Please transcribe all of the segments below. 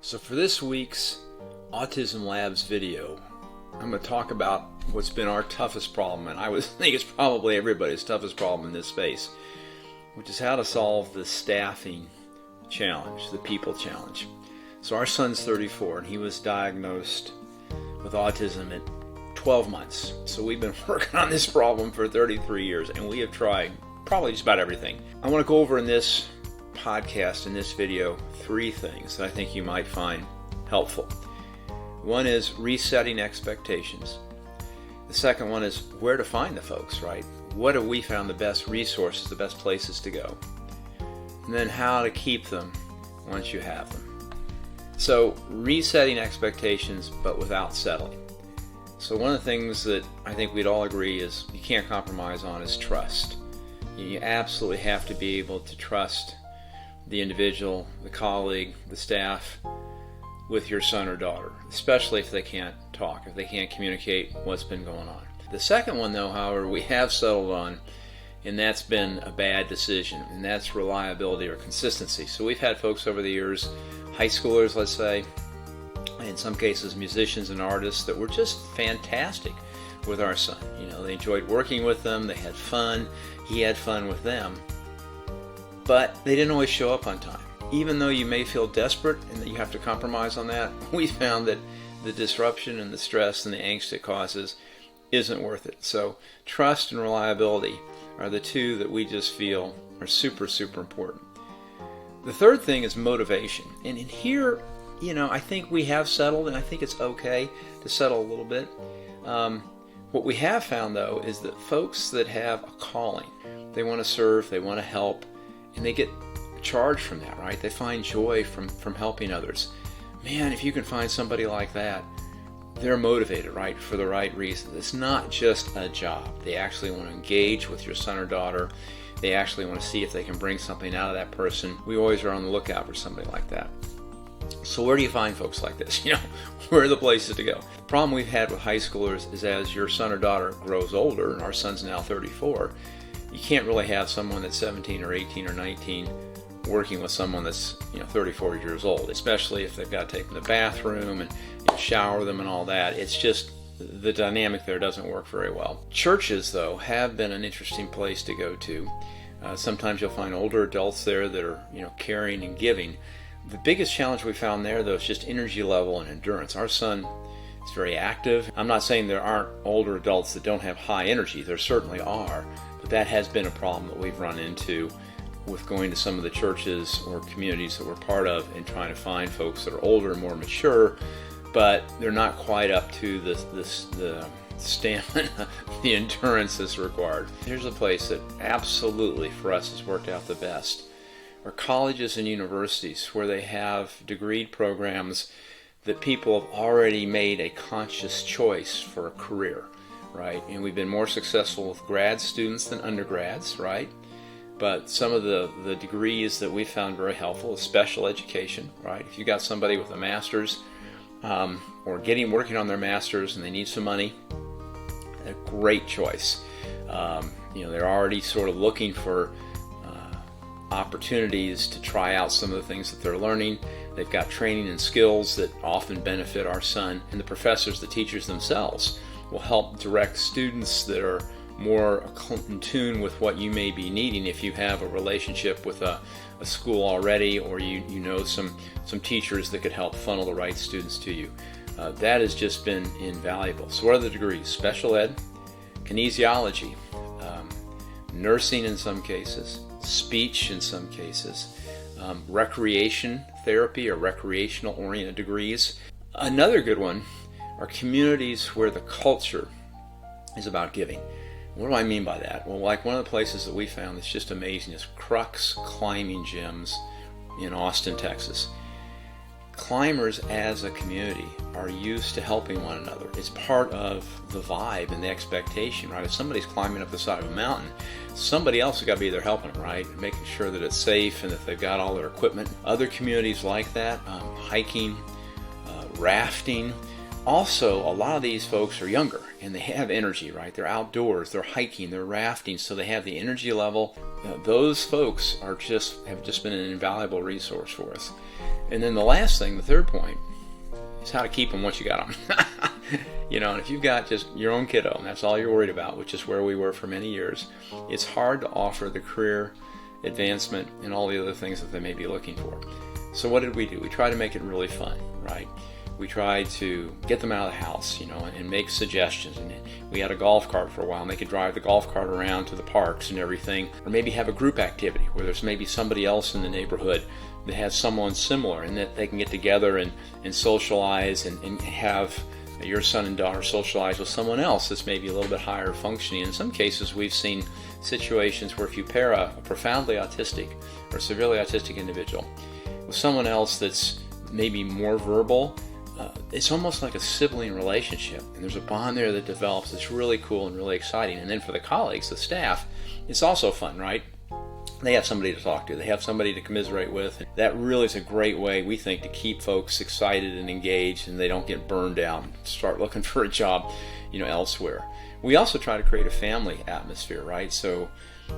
So for this week's Autism Labs video, I'm going to talk about what's been our toughest problem, and I would think it's probably everybody's toughest problem in this space, which is how to solve the staffing challenge, the people challenge. So our son's 34, and he was diagnosed with autism at 12 months. So we've been working on this problem for 33 years, and we have tried probably just about everything. I want to go over in this podcast, in this video, 3 things that I think you might find helpful. One is resetting expectations. The second one is where to find the folks, right? What have we found the best resources, the best places to go? And then how to keep them once you have them. So resetting expectations, but without settling. So one of the things that I think we'd all agree is you can't compromise on is trust. You absolutely have to be able to trust the individual, the colleague, the staff with your son or daughter, especially if they can't talk, if they can't communicate what's been going on. The second one, though, however, we have settled on, and that's been a bad decision, and that's reliability or consistency. So we've had folks over the years, high schoolers, let's say, in some cases musicians and artists, that were just fantastic with our son. You know, they enjoyed working with them, they had fun, he had fun with them, but they didn't always show up on time. Even though you may feel desperate and that you have to compromise on that, we found that the disruption and the stress and the angst it causes isn't worth it. So trust and reliability are the two that we just feel are super, super important. The third thing is motivation. And in here, you know, I think we have settled, and I think it's okay to settle a little bit. What we have found, though, is that folks that have a calling, they want to serve, they want to help, and they get charged from that, right? They find joy from helping others. Man, if you can find somebody like that, they're motivated, right, for the right reasons. It's not just a job. They actually want to engage with your son or daughter. They actually want to see if they can bring something out of that person. We always are on the lookout for somebody like that. So where do you find folks like this? You know, where are the places to go? The problem we've had with high schoolers is as your son or daughter grows older, and our son's now 34, you can't really have someone that's 17 or 18 or 19 working with someone that's 34 years old, especially if they've got to take them to the bathroom and shower them and all that. It's just the dynamic there doesn't work very well. Churches, though, have been an interesting place to go to. Sometimes you'll find older adults there that are caring and giving. The biggest challenge we found there, though, is just energy level and endurance. Our son is very active. I'm not saying there aren't older adults that don't have high energy. There certainly are, but that has been a problem that we've run into with going to some of the churches or communities that we're part of and trying to find folks that are older and more mature, but they're not quite up to the stamina, the endurance that's required. Here's a place that absolutely for us has worked out the best are colleges and universities where they have degree programs that people have already made a conscious choice for a career, right? And we've been more successful with grad students than undergrads, right? But some of the degrees that we found very helpful is special education, right? If you got somebody with a master's or working on their master's and they need some money, a great choice. They're already sort of looking for opportunities to try out some of the things that they're learning. They've got training and skills that often benefit our son, and the professors, the teachers themselves, will help direct students that are more in tune with what you may be needing if you have a relationship with a school already, or you know some teachers that could help funnel the right students to you. That has just been invaluable. So what are the degrees? Special ed, kinesiology, nursing in some cases, speech in some cases, recreation therapy or recreational oriented degrees. Another good one are communities where the culture is about giving. What do I mean by that? Well, like one of the places that we found that's just amazing is Crux Climbing Gyms in Austin, Texas. Climbers as a community are used to helping one another. It's part of the vibe and the expectation, right? If somebody's climbing up the side of a mountain, somebody else has got to be there helping them, right? Making sure that it's safe and that they've got all their equipment. Other communities like that, hiking, rafting. Also, a lot of these folks are younger, and they have energy, right? They're outdoors, they're hiking, they're rafting, so they have the energy level. Those folks have just been an invaluable resource for us. And then the last thing, the third point, is how to keep them once you got them. And if you've got just your own kiddo and that's all you're worried about, which is where we were for many years, it's hard to offer the career advancement and all the other things that they may be looking for. So what did we do? We tried to make it really fun, right? We tried to get them out of the house, and make suggestions. And we had a golf cart for a while, and they could drive the golf cart around to the parks and everything, or maybe have a group activity where there's maybe somebody else in the neighborhood that has someone similar, and that they can get together and socialize and have your son and daughter socialize with someone else that's maybe a little bit higher functioning. In some cases, we've seen situations where if you pair a profoundly autistic or severely autistic individual with someone else that's maybe more verbal, it's almost like a sibling relationship, and there's a bond there that develops that's really cool and really exciting. And then for the colleagues, the staff, it's also fun, right? They have somebody to talk to. They have somebody to commiserate with. That really is a great way, we think, to keep folks excited and engaged, and they don't get burned out and start looking for a job, elsewhere. We also try to create a family atmosphere, right? So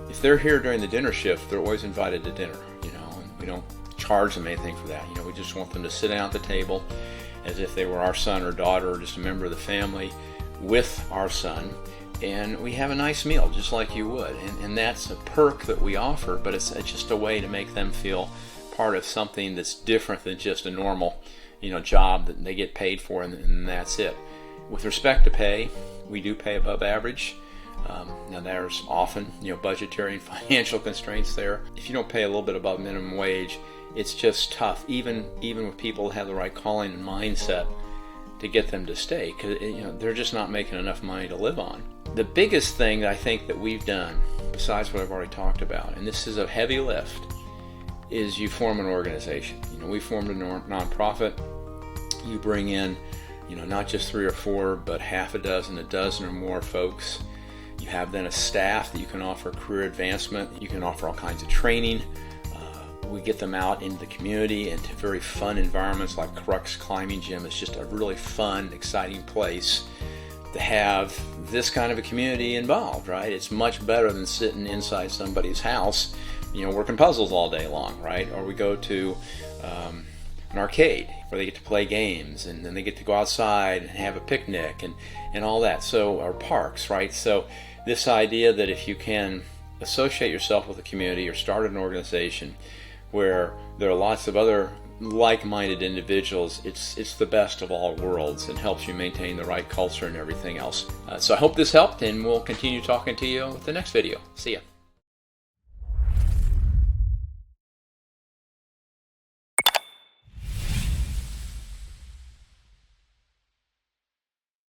if they're here during the dinner shift, they're always invited to dinner, and we don't charge them anything for that. We just want them to sit down at the table as if they were our son or daughter or just a member of the family with our son, and we have a nice meal just like you would. And that's a perk that we offer, but it's just a way to make them feel part of something that's different than just a normal job that they get paid for, and that's it. With respect to pay, we do pay above average. Now there's often budgetary and financial constraints there. If you don't pay a little bit above minimum wage, it's just tough, even with people that have the right calling and mindset, to get them to stay, because they're just not making enough money to live on. The biggest thing that I think that we've done, besides what I've already talked about, and this is a heavy lift, is you form an organization. We formed a nonprofit. You bring in not just 3 or 4, but half a dozen or more folks. You have then a staff that you can offer career advancement. You can offer all kinds of training. We get them out into the community, into very fun environments like Crux Climbing Gym. It's just a really fun, exciting place to have this kind of a community involved, right? It's much better than sitting inside somebody's house, working puzzles all day long, right? Or we go to an arcade where they get to play games, and then they get to go outside and have a picnic and all that. So, or parks, right? So this idea that if you can associate yourself with a community or start an organization where there are lots of other like-minded individuals, it's the best of all worlds and helps you maintain the right culture and everything else. So I hope this helped, and we'll continue talking to you with the next video. See ya.